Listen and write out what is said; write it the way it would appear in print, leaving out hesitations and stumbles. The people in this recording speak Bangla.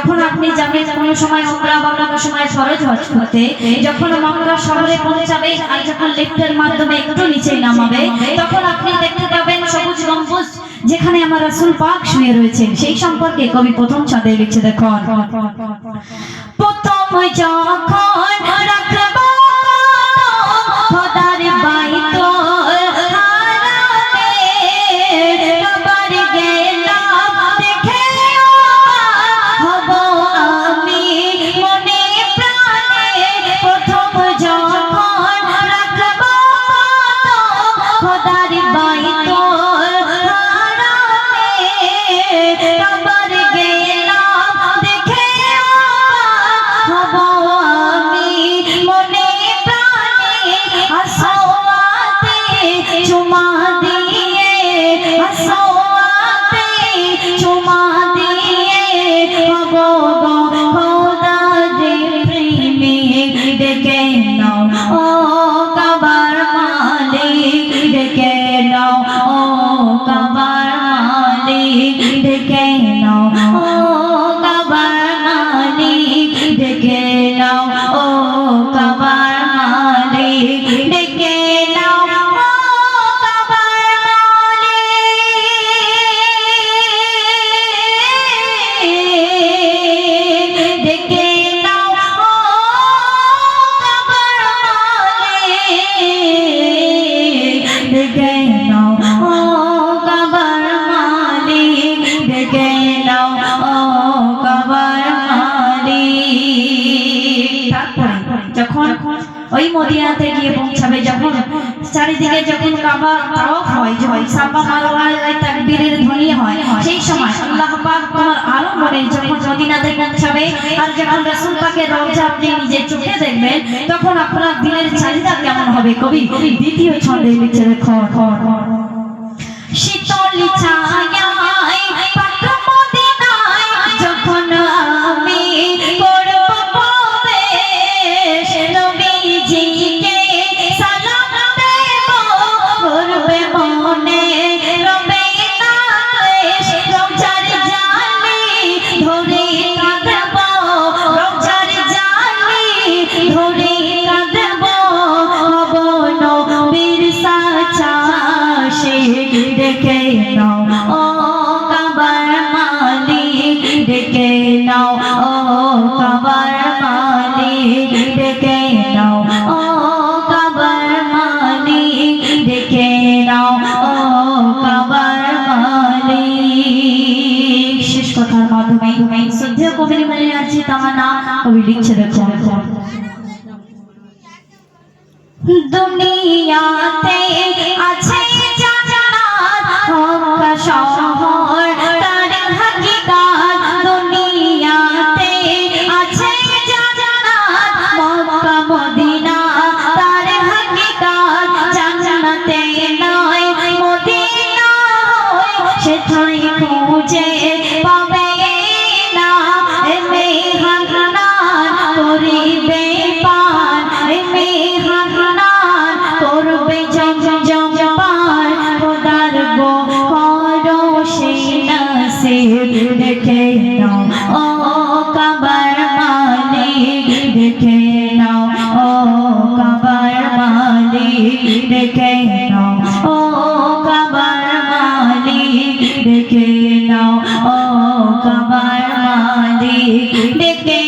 যখন আপনি যাবেন কোনো সময় উমরা বা কোনো সময় ফরজ হজ করতে, যখন মক্কা শহরে পৌঁছাবে আর যখন লিফটের মাধ্যমে একটু নিচে নামাবে, তখন আপনি দেখতে পাবেন সবুজ গম্বুজ, যেখানে আমার রাসূল পাক শুয়ে রয়েছেন। সেই সম্পর্কে কবি প্রথম ছন্দে লিখছে, দেখুন। প্রথম যখন রাখব খোদার বাইত ওই মদিনাতে গিয়ে পৌঁছাবে, যখন চারিদিকে যখন কাবা তাওয়াফ হয়, সাফা মারওয়ায় তাকবীরের ধ্বনি হয়, সেই সময় আল্লাহ পাক তোমার আলমে যখন মদিনাতে পৌঁছাবে আর যখন রাসূল পাকের রওজা আপনি নিজের চোখে দেখবেন, তখন আপনার দিলের চাহিদা কেমন হবে। কবি দ্বিতীয় ছন্দে লিখছে, দেখো। শীতলি ছায়ায় পাক মদিনায় যখন আমি করব প্রবেশ, নবীজিকে সালাম দেব, করবে মনে রবে না ক্লেশ, রওজার জালি ধরে কাঁদব, রওজার জালি ধরে কাঁদব, হব নবীর সাথে ডেকে নাও ও কাবার মালিক, ডেকে নাও ও কাবার মালিক, ডেকে নাও ও কাবার মালিক, ডেকে নাও ও কাবার মালিক। শেষ কথার মাধ্যমে শ্রদ্ধেয় কবির মনে আছে তামান্না, কবি লিখছে, দেখো। দুনিয়াতে আছে শহর তার হাকিকাত, দুনিয়াতে আছে জান্নাত, মক্কা মদিনা তার হাকিকাত, জান্নাতে নয় মদিনা হয়, সেথায় খুঁজে পাবে না মেহমান করিবে পান, মেহমান করবে জমজম পান, খোদার গো করো সেই নসিব, দেখে নাও ও কাবার মালিক, দেখে নাও ও কাবার মালিক, দেখে নাও ও কাবার মালিক, দেখে নাও ও কাবার মালিক, দেখে